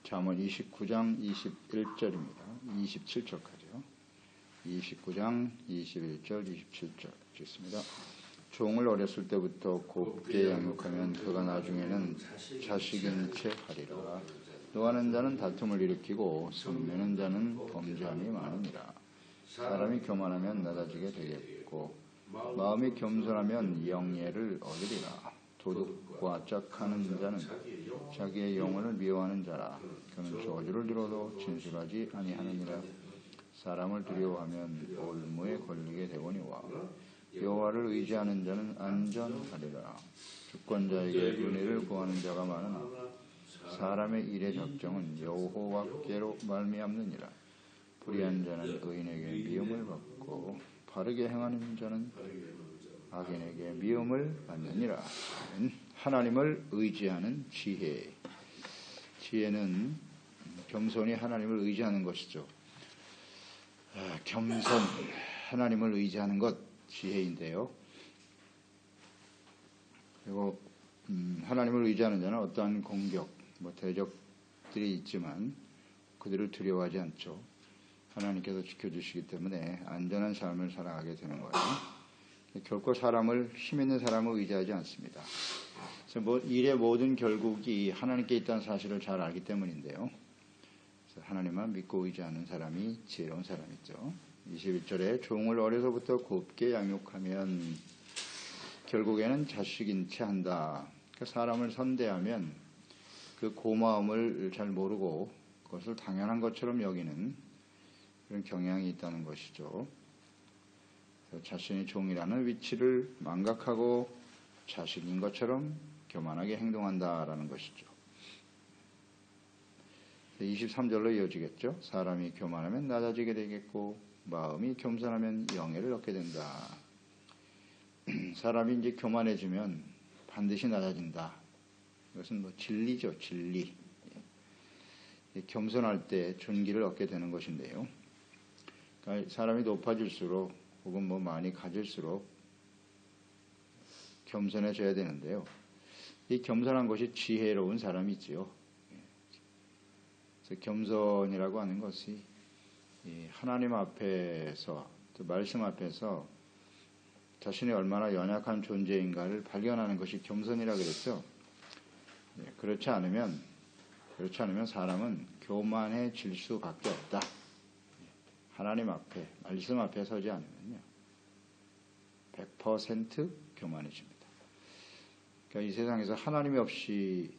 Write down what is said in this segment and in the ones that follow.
잠언 29장 21절입니다. 27절까지요. 29장 21절 27절 읽습니다. 종을 어렸을 때부터 곱게 양육하면 그가 나중에는 자식인 채 하리라. 노하는 자는 다툼을 일으키고 성내는 자는 범죄함이 많으니라. 사람이 교만하면 낮아지게 되겠고 마음이 겸손하면 영예를 얻으리라. 도둑과 짝하는 자는 자기의 영혼을 미워하는 자라. 그는 저주를 들어도 진술하지 아니하느니라. 사람을 두려워하면 올무에 걸리게 되거니와 여호와를 의지하는 자는 안전하리라. 주권자에게 은혜를 구하는 자가 많으나 사람의 일의 적정은 여호와께로 말미암느니라. 불의한 자는 의인에게 미움을 받고 바르게 행하는 자는 악인에게 미움을 받느니라. 하나님을 의지하는 지혜. 지혜는 겸손히 하나님을 의지하는 것이죠. 겸손, 하나님을 의지하는 것, 지혜인데요. 그리고 하나님을 의지하는 자는 어떠한 공격, 대적들이 있지만 그들을 두려워하지 않죠. 하나님께서 지켜주시기 때문에 안전한 삶을 살아가게 되는 거예요. 결코 힘 있는 사람을 의지하지 않습니다. 그래서 일의 모든 결국이 하나님께 있다는 사실을 잘 알기 때문인데요. 그래서 하나님만 믿고 의지하는 사람이 지혜로운 사람이죠. 21절에 종을 어려서부터 곱게 양육하면 결국에는 자식인 채 한다. 사람을 선대하면 그 고마움을 잘 모르고 그것을 당연한 것처럼 여기는 그런 경향이 있다는 것이죠. 자신이 종이라는 위치를 망각하고 자식인 것처럼 교만하게 행동한다라는 것이죠. 23절로 이어지겠죠. 사람이 교만하면 낮아지게 되겠고 마음이 겸손하면 영예를 얻게 된다. 사람이 이제 교만해지면 반드시 낮아진다. 이것은 진리죠, 진리. 겸손할 때 존귀를 얻게 되는 것인데요. 그러니까 사람이 높아질수록 혹은 많이 가질수록 겸손해져야 되는데요. 이 겸손한 것이 지혜로운 사람이지요. 그래서 겸손이라고 하는 것이 하나님 앞에서, 또 말씀 앞에서 자신이 얼마나 연약한 존재인가를 발견하는 것이 겸손이라 그랬죠. 그렇지 않으면 사람은 교만해질 수밖에 없다. 하나님 앞에, 말씀 앞에 서지 않으면요. 100% 교만해집니다. 그러니까 이 세상에서 하나님이 없이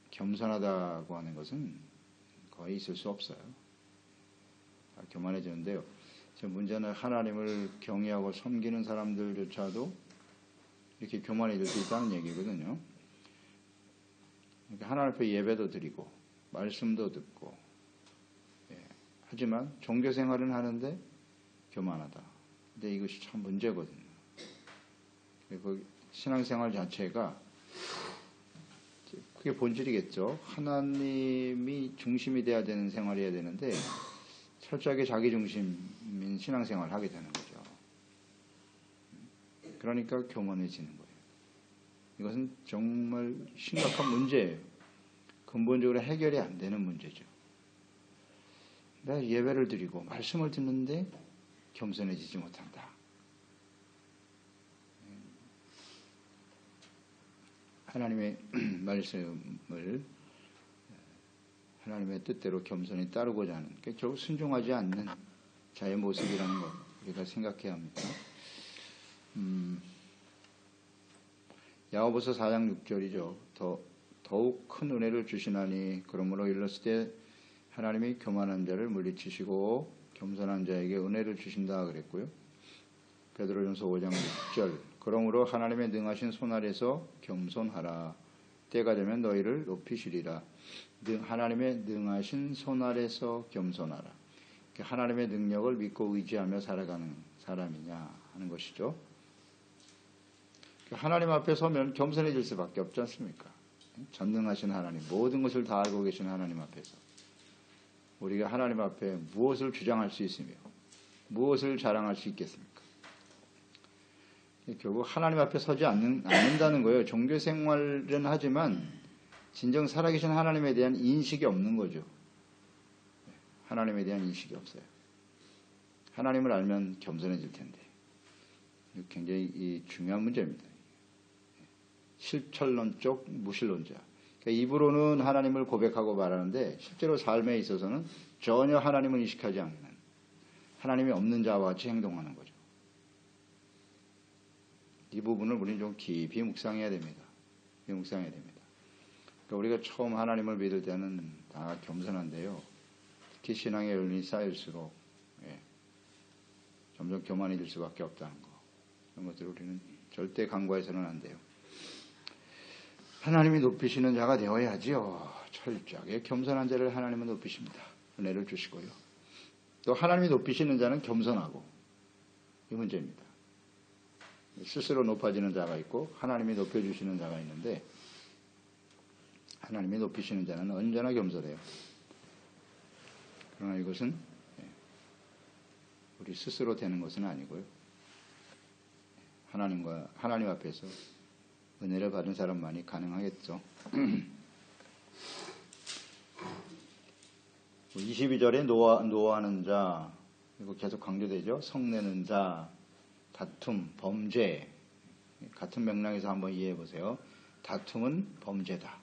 겸손하다고 하는 것은 거의 있을 수 없어요. 교만해지는데요. 문제는 하나님을 경외하고 섬기는 사람들조차도 이렇게 교만해질 수 있다는 얘기거든요. 그러니까 하나님 앞에 예배도 드리고 말씀도 듣고 하지만 종교 생활은 하는데 교만하다. 근데 이것이 참 문제거든요. 그리고 신앙생활 자체가 그게 본질이겠죠. 하나님이 중심이 돼야 되는 생활이어야 되는데 철저하게 자기 중심인 신앙생활을 하게 되는 거죠. 그러니까 교만해지는 거예요. 이것은 정말 심각한 문제예요. 근본적으로 해결이 안 되는 문제죠. 내가 예배를 드리고 말씀을 듣는데 겸손해지지 못한다. 하나님의 말씀을 하나님의 뜻대로 겸손히 따르고자 하는, 결국 순종하지 않는 자의 모습이라는 것 우리가 생각해야 합니다. 야고보서 4장 6절이죠. 더욱 큰 은혜를 주시나니 그러므로 일렀을 때 하나님이 교만한 자를 물리치시고 겸손한 자에게 은혜를 주신다 그랬고요. 베드로전서 5장 6절 그러므로 하나님의 능하신 손 아래서 겸손하라. 때가 되면 너희를 높이시리라. 하나님의 능하신 손 아래서 겸손하라. 하나님의 능력을 믿고 의지하며 살아가는 사람이냐 하는 것이죠. 하나님 앞에 서면 겸손해질 수밖에 없지 않습니까? 전능하신 하나님, 모든 것을 다 알고 계신 하나님 앞에서 우리가 하나님 앞에 무엇을 주장할 수 있으며 무엇을 자랑할 수 있겠습니까? 결국 하나님 앞에 서지 않는다는 거예요. 종교 생활은 하지만 진정 살아계신 하나님에 대한 인식이 없는 거죠. 하나님에 대한 인식이 없어요. 하나님을 알면 겸손해질 텐데. 굉장히 중요한 문제입니다. 실천론적 무신론자. 그러니까 입으로는 하나님을 고백하고 말하는데 실제로 삶에 있어서는 전혀 하나님을 인식하지 않는, 하나님이 없는 자와 같이 행동하는 거죠. 이 부분을 우리는 좀 깊이 묵상해야 됩니다. 묵상해야 됩니다. 그러니까 우리가 처음 하나님을 믿을 때는 다 겸손한데요. 특히 신앙의 연륜이 쌓일수록 점점 교만해질 수밖에 없다는 거. 이런 것들을 우리는 절대 간과해서는 안 돼요. 하나님이 높이시는 자가 되어야지요. 철저하게 겸손한 자를 하나님은 높이십니다. 은혜를 주시고요. 또 하나님이 높이시는 자는 겸손하고, 이 문제입니다. 스스로 높아지는 자가 있고 하나님이 높여주시는 자가 있는데, 하나님이 높이시는 자는 언제나 겸손해요. 그러나 이것은 우리 스스로 되는 것은 아니고요. 하나님 앞에서 은혜를 받은 사람만이 가능하겠죠. 22절에 노하는 자, 이거 계속 강조되죠. 성내는 자, 다툼, 범죄. 같은 맥락에서 한번 이해해 보세요. 다툼은 범죄다.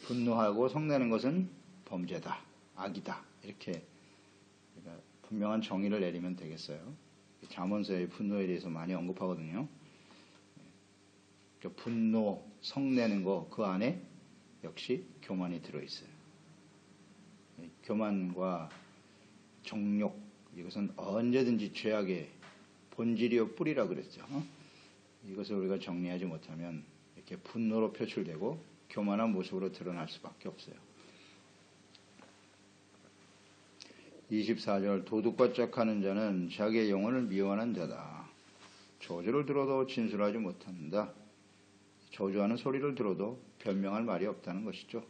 분노하고 성내는 것은 범죄다. 악이다. 이렇게 분명한 정의를 내리면 되겠어요. 잠언서의 분노에 대해서 많이 언급하거든요. 분노, 성내는 거, 그 안에 역시 교만이 들어있어요. 교만과 정욕, 이것은 언제든지 죄악의 본질이요 뿌리라 그랬죠. 이것을 우리가 정리하지 못하면 이렇게 분노로 표출되고 교만한 모습으로 드러날 수밖에 없어요. 24절, 도둑과 짝하는 자는 자기의 영혼을 미워하는 자다. 저주를 들어도 진술하지 못한다. 저주하는 소리를 들어도 변명할 말이 없다는 것이죠.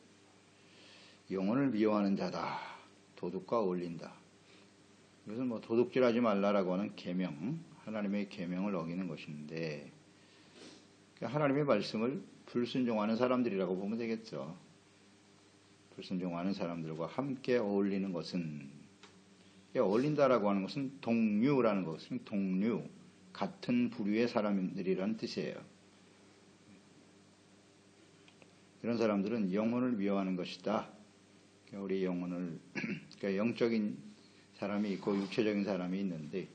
영혼을 미워하는 자다. 도둑과 어울린다. 이것은 도둑질하지 말라라고 하는 계명, 하나님의 계명을 어기는 것인데, 하나님의 말씀을 불순종하는 사람들이라고 보면 되겠죠. 불순종하는 사람들과 함께 어울리는 것은, 어울린다라고 하는 것은 동류라는 것은 동류, 같은 부류의 사람들이라는 뜻이에요. 이런 사람들은 영혼을 미워하는 것이다. 우리 영혼을, 그러니까 영적인 사람이 있고 육체적인 사람이 있는데,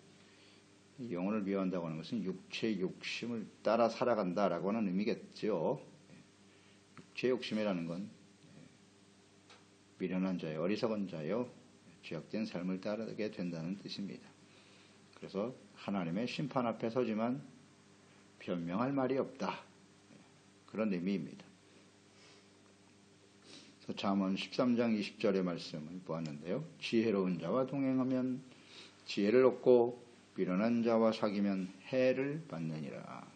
영혼을 미워한다고 하는 것은 육체의 욕심을 따라 살아간다라고 하는 의미겠죠. 육체의 욕심이라는 건 미련한 자요, 어리석은 자요, 죄악된 삶을 따르게 된다는 뜻입니다. 그래서 하나님의 심판 앞에 서지만 변명할 말이 없다. 그런 의미입니다. 그래서 잠언 13장 20절의 말씀을 보았는데요. 지혜로운 자와 동행하면 지혜를 얻고 미련한 자와 사귀면 해를 받느니라.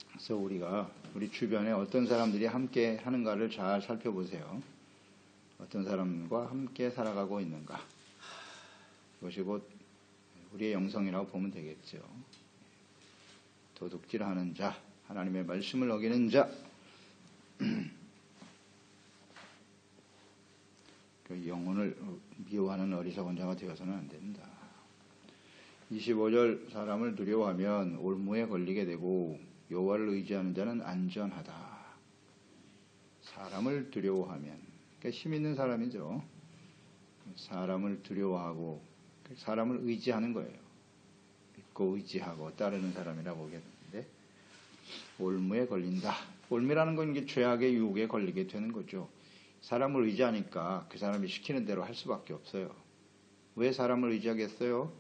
그래서 우리가 우리 주변에 어떤 사람들이 함께 하는가를 잘 살펴보세요. 어떤 사람과 함께 살아가고 있는가. 이것이 곧 우리의 영성이라고 보면 되겠죠. 도둑질하는 자, 하나님의 말씀을 어기는 자, 그 영혼을 미워하는 어리석은 자가 되어서는 안 된다. 25절, 사람을 두려워하면 올무에 걸리게 되고 여호와를 의지하는 자는 안전하다. 사람을 두려워하면, 그러니까 힘 있는 사람이죠. 사람을 두려워하고 사람을 의지하는 거예요. 믿고 의지하고 따르는 사람이라고 보겠는데, 올무에 걸린다. 올무라는 건 이게 죄악의 유혹에 걸리게 되는 거죠. 사람을 의지하니까 그 사람이 시키는 대로 할 수밖에 없어요. 왜 사람을 의지하겠어요?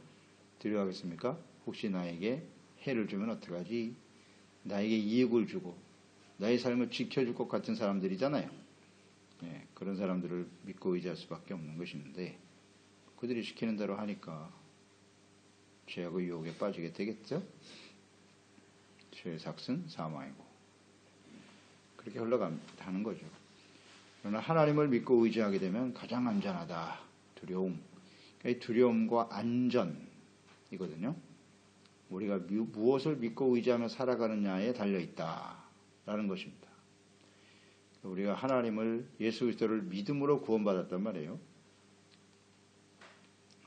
두려워하겠습니까? 혹시 나에게 해를 주면 어떡하지? 나에게 이익을 주고 나의 삶을 지켜줄 것 같은 사람들이잖아요. 그런 사람들을 믿고 의지할 수밖에 없는 것인데, 그들이 시키는 대로 하니까 죄악의 유혹에 빠지게 되겠죠? 죄의 삭은 사망이고 그렇게 흘러가는 거죠. 그러나 하나님을 믿고 의지하게 되면 가장 안전하다. 두려움. 이 두려움과 안전이거든요. 우리가 무엇을 믿고 의지하며 살아가느냐에 달려있다라는 것입니다. 우리가 하나님을 예수 그리스도를 믿음으로 구원받았단 말이에요.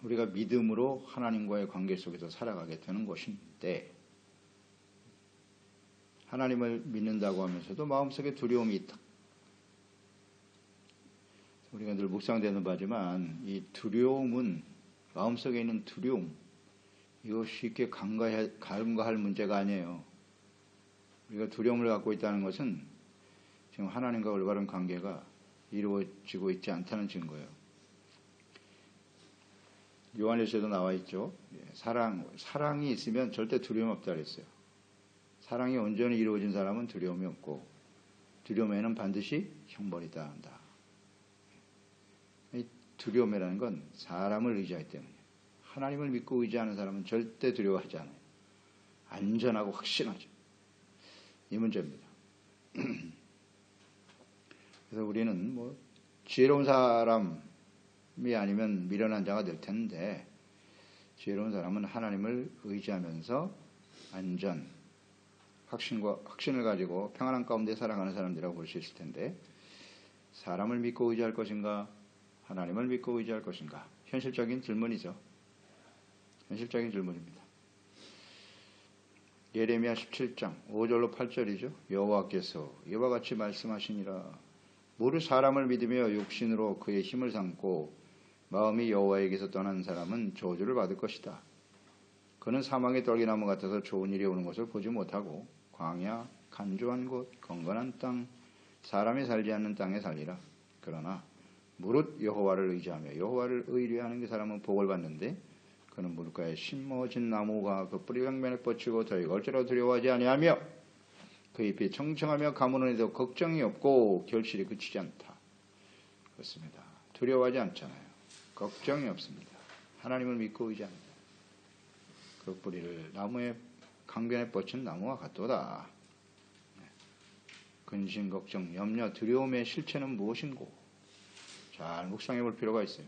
우리가 믿음으로 하나님과의 관계 속에서 살아가게 되는 것인데 하나님을 믿는다고 하면서도 마음속에 두려움이 있다. 우리가 늘 묵상되는 바지만 이 두려움은 마음속에 있는 두려움 이거 쉽게 간과할 문제가 아니에요. 우리가 두려움을 갖고 있다는 것은 지금 하나님과 올바른 관계가 이루어지고 있지 않다는 증거예요. 요한일서에도 나와 있죠. 사랑이 있으면 절대 두려움 없다 그랬어요. 사랑이 온전히 이루어진 사람은 두려움이 없고 두려움에는 반드시 형벌이다 한다. 이 두려움이라는 건 사람을 의지하기 때문이에요. 하나님을 믿고 의지하는 사람은 절대 두려워하지 않아요. 안전하고 확신하죠. 이 문제입니다. 그래서 우리는 뭐 지혜로운 사람이 아니면 미련한 자가 될 텐데 지혜로운 사람은 하나님을 의지하면서 안전, 확신을 가지고 평안한 가운데 살아가는 사람들이라고 볼 수 있을 텐데 사람을 믿고 의지할 것인가 하나님을 믿고 의지할 것인가 현실적인 질문이죠. 현실적인 질문입니다. 예레미야 17장 5절로 8절이죠. 여호와께서 이와 같이 말씀하시니라. 무릇 사람을 믿으며 육신으로 그의 힘을 삼고 마음이 여호와에게서 떠난 사람은 저주를 받을 것이다. 그는 사망의 떨기나무 같아서 좋은 일이 오는 것을 보지 못하고 광야, 간조한 곳, 건건한 땅, 사람이 살지 않는 땅에 살리라. 그러나 무릇 여호와를 의지하며 여호와를 의뢰하는 그 사람은 복을 받는데 그는 물가에 심어진 나무가 그 뿌리 횡변에 뻗치고 저희가 어찌라도 두려워하지 아니하며 그 잎이 청청하며 가무는 에도 걱정이 없고 결실이 그치지 않다. 그렇습니다. 두려워하지 않잖아요. 걱정이 없습니다. 하나님을 믿고 의지합니다. 그 뿌리를 나무의 강변에 뻗친 나무와 같도다. 근심, 걱정, 염려, 두려움의 실체는 무엇인고? 잘 묵상해 볼 필요가 있어요.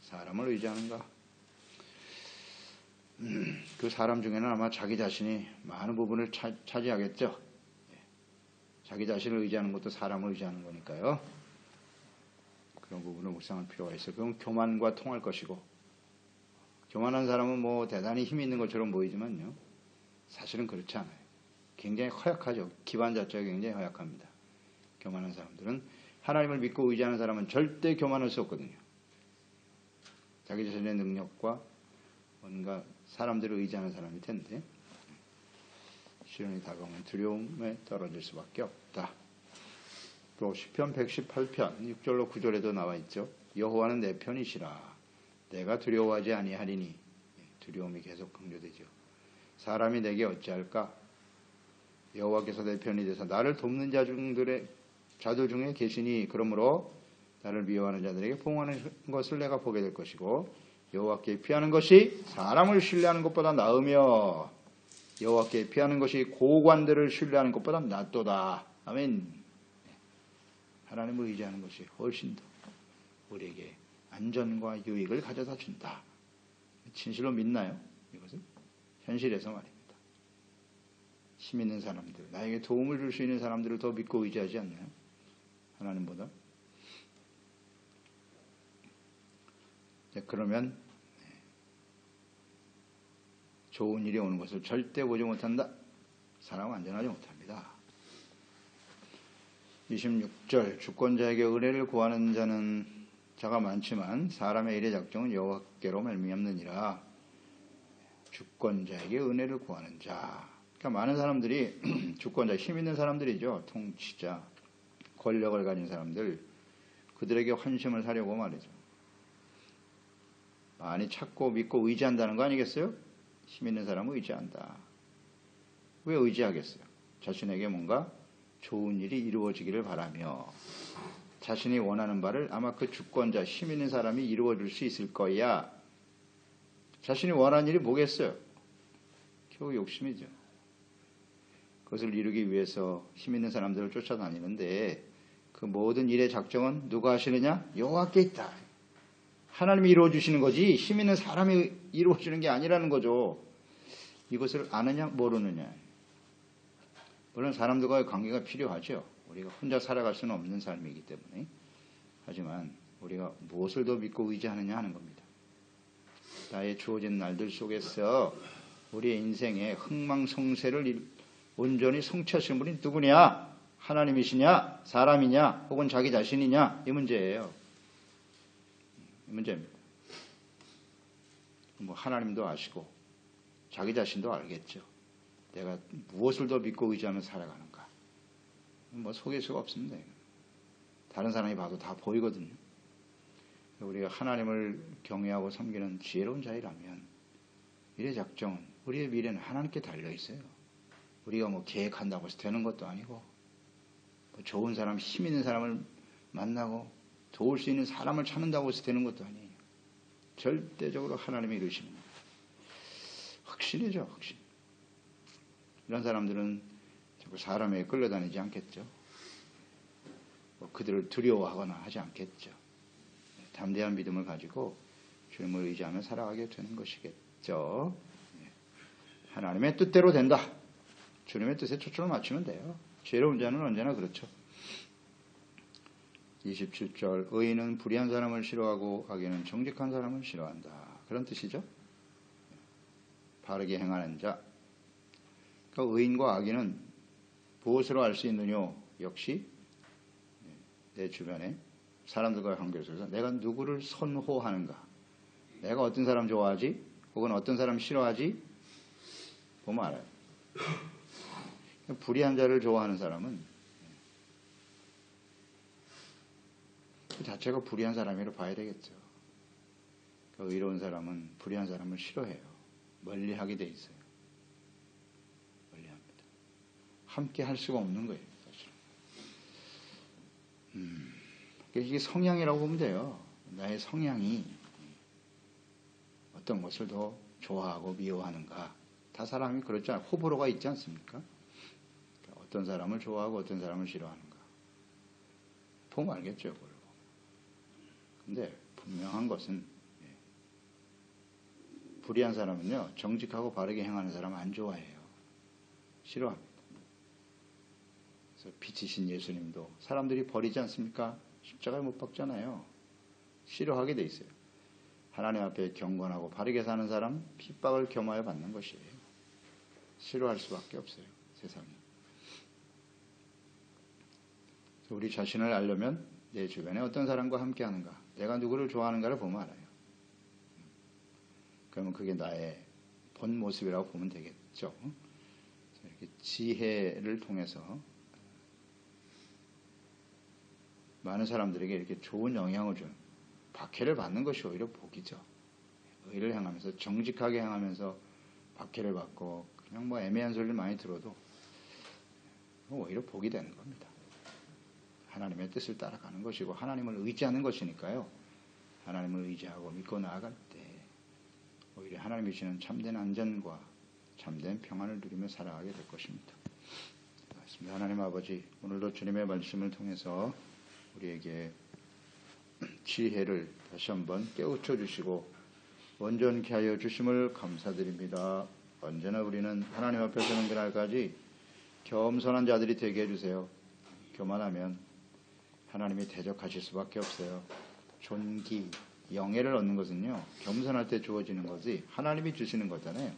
사람을 의지하는가? 그 사람 중에는 아마 자기 자신이 많은 부분을 차지하겠죠. 자기 자신을 의지하는 것도 사람을 의지하는 거니까요. 그런 부분을 묵상할 필요가 있어요. 그건 교만과 통할 것이고 교만한 사람은 뭐 대단히 힘이 있는 것처럼 보이지만요. 사실은 그렇지 않아요. 굉장히 허약하죠. 기반 자체가 굉장히 허약합니다. 교만한 사람들은 하나님을 믿고 의지하는 사람은 절대 교만할 수 없거든요. 자기 자신의 능력과 뭔가 사람들을 의지하는 사람일 텐데 시련이 다가오면 두려움에 떨어질 수밖에 없다. 또 시편 118편 6절로 9절에도 나와 있죠. 여호와는 내 편이시라. 내가 두려워하지 아니하리니. 두려움이 계속 강조되죠. 사람이 내게 어찌할까? 여호와께서 내 편이 되서 나를 돕는 자들 중에 계시니 그러므로 나를 미워하는 자들에게 봉하는 것을 내가 보게 될 것이고 여호와께 피하는 것이 사람을 신뢰하는 것보다 나으며 여호와께 피하는 것이 고관들을 신뢰하는 것보다 낫도다. 아멘. 하나님을 의지하는 것이 훨씬 더 우리에게 안전과 유익을 가져다 준다. 진실로 믿나요? 이것은 현실에서 말입니다. 힘 있는 사람들, 나에게 도움을 줄 수 있는 사람들을 더 믿고 의지하지 않나요? 하나님보다. 그러면 좋은 일이 오는 것을 절대 보지 못한다. 사람은 안전하지 못합니다. 26절 주권자에게 은혜를 구하는 자가 많지만 사람의 일의 작정은 여호와께로 말미암느니라. 주권자에게 은혜를 구하는 자. 그러니까 많은 사람들이 주권자, 힘 있는 사람들이죠. 통치자, 권력을 가진 사람들, 그들에게 환심을 사려고 말이죠. 많이 찾고 믿고 의지한다는 거 아니겠어요? 힘 있는 사람은 의지한다. 왜 의지하겠어요? 자신에게 뭔가 좋은 일이 이루어지기를 바라며 자신이 원하는 바를 아마 그 주권자, 힘 있는 사람이 이루어줄 수 있을 거야. 자신이 원하는 일이 뭐겠어요? 겨우 욕심이죠. 그것을 이루기 위해서 힘 있는 사람들을 쫓아다니는데 그 모든 일의 작정은 누가 하시느냐? 여호와께 있다. 하나님이 이루어주시는 거지 힘 있는 사람이 이루어주는 게 아니라는 거죠. 이것을 아느냐 모르느냐. 물론 사람들과의 관계가 필요하죠. 우리가 혼자 살아갈 수는 없는 삶이기 때문에. 하지만 우리가 무엇을 더 믿고 의지하느냐 하는 겁니다. 나의 주어진 날들 속에서 우리의 인생의 흥망성쇠를 온전히 성취하시는 분이 누구냐? 하나님이시냐? 사람이냐? 혹은 자기 자신이냐? 이 문제예요. 이 문제입니다. 뭐 하나님도 아시고 자기 자신도 알겠죠. 내가 무엇을 더 믿고 의지하며 살아가는가. 뭐 속일 수가 없습니다. 다른 사람이 봐도 다 보이거든요. 우리가 하나님을 경외하고 섬기는 지혜로운 자이라면 미래 작정은, 우리의 미래는 하나님께 달려 있어요. 우리가 뭐 계획한다고 해서 되는 것도 아니고, 뭐 좋은 사람, 힘 있는 사람을 만나고 도울 수 있는 사람을 찾는다고 해서 되는 것도 아니에요. 절대적으로 하나님이 이루시는 겁니다. 확신이죠, 확신. 이런 사람들은 자꾸 사람에게 끌려다니지 않겠죠. 뭐 그들을 두려워하거나 하지 않겠죠. 담대한 믿음을 가지고 주님을 의지하며 살아가게 되는 것이겠죠. 하나님의 뜻대로 된다. 주님의 뜻에 초점을 맞추면 돼요. 지혜로운 자는 언제나 그렇죠. 27절, 의인은 불의한 사람을 싫어하고 악인은 정직한 사람을 싫어한다. 그런 뜻이죠. 바르게 행하는 자. 그러니까 의인과 악인은 무엇으로 알 수 있느냐? 역시 내 주변에 사람들과의 관계 속에서 내가 누구를 선호하는가, 내가 어떤 사람 좋아하지, 혹은 어떤 사람 싫어하지 보면 알아요. 불의한 자를 좋아하는 사람은 그 자체가 불의한 사람이라고 봐야 되겠죠. 그러니까 의로운 사람은 불의한 사람을 싫어해요. 멀리하게 돼 있어요. 멀리합니다. 함께 할 수가 없는 거예요, 사실은. 이게 성향이라고 보면 돼요. 나의 성향이 어떤 것을 더 좋아하고 미워하는가. 다 사람이 그렇지 않아요. 호불호가 있지 않습니까? 그러니까 어떤 사람을 좋아하고 어떤 사람을 싫어하는가. 보면 알겠죠, 그걸. 근데 분명한 것은 불의한 사람은요, 정직하고 바르게 행하는 사람 안 좋아해요. 싫어합니다. 그래서 빛이신 예수님도 사람들이 버리지 않습니까? 십자가에 못 박잖아요. 싫어하게 돼 있어요. 하나님 앞에 경건하고 바르게 사는 사람 핍박을 겸하여 받는 것이에요. 싫어할 수밖에 없어요, 세상에. 우리 자신을 알려면 내 주변에 어떤 사람과 함께 하는가, 내가 누구를 좋아하는가를 보면 알아요. 그러면 그게 나의 본 모습이라고 보면 되겠죠. 이렇게 지혜를 통해서 많은 사람들에게 이렇게 좋은 영향을 주는, 박해를 받는 것이 오히려 복이죠. 의를 행하면서, 정직하게 행하면서 박해를 받고 그냥 뭐 애매한 소리를 많이 들어도 오히려 복이 되는 겁니다. 하나님의 뜻을 따라가는 것이고 하나님을 의지하는 것이니까요. 하나님을 의지하고 믿고 나아갈 때 오히려 하나님이 주시는 참된 안전과 참된 평안을 누리며 살아가게 될 것입니다. 맞습니다. 하나님 아버지, 오늘도 주님의 말씀을 통해서 우리에게 지혜를 다시 한번 깨우쳐 주시고 온전케 하여 주심을 감사드립니다. 언제나 우리는 하나님 앞에 서는 그날까지 겸손한 자들이 되게 해주세요. 교만하면 하나님이 대적하실 수밖에 없어요. 존귀, 영예를 얻는 것은요, 겸손할 때 주어지는 것이 하나님이 주시는 거잖아요.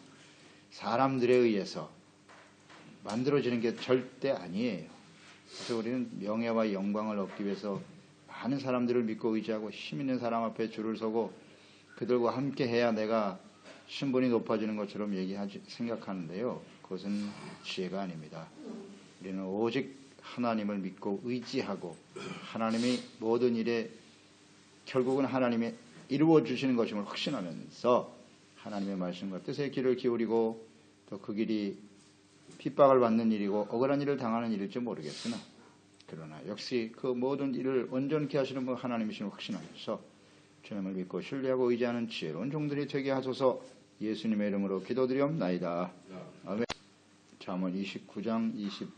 사람들에 의해서 만들어지는 게 절대 아니에요. 그래서 우리는 명예와 영광을 얻기 위해서 많은 사람들을 믿고 의지하고 힘 있는 사람 앞에 줄을 서고 그들과 함께 해야 내가 신분이 높아지는 것처럼 생각하는데요. 그것은 지혜가 아닙니다. 우리는 오직 하나님을 믿고 의지하고 하나님이 모든 일에 결국은 하나님이 이루어 주시는 것임을 확신하면서 하나님의 말씀과 뜻에 귀를 기울이고 또 그 길이 핍박을 받는 일이고 억울한 일을 당하는 일일지 모르겠으나 그러나 역시 그 모든 일을 온전케 하시는 분 하나님이심을 확신하면서 주님을 믿고 신뢰하고 의지하는 지혜로운 종들이 되게 하소서. 예수님의 이름으로 기도드리옵나이다. 아멘. 잠언 29장 21